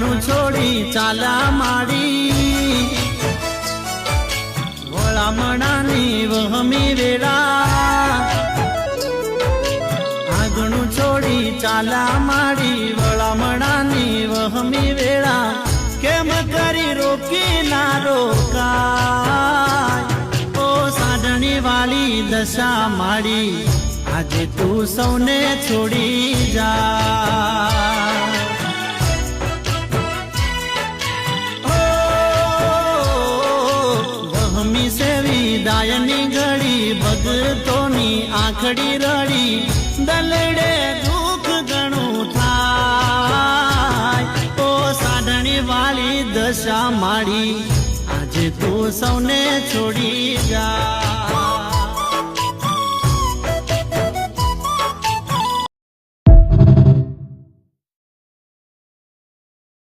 આંગણું છોડી ચાલા માડી વળામણાની વહમી વેળા આંગણું છોડી ચાલા માડી વળામણાની વહમી વેળા કેમ કરી રોકી ના રોકાય ઓ સાઢણી વાળી દશા માડી આજે તું સૌને છોડી જા વહમી સેવી દાયની ઘડી ભગતોની આંખડી રડી દલડે દુઃખ ઘણું થાય ઓ સાઢણી વાળી દશા માડી આજે તું સૌને છોડી જા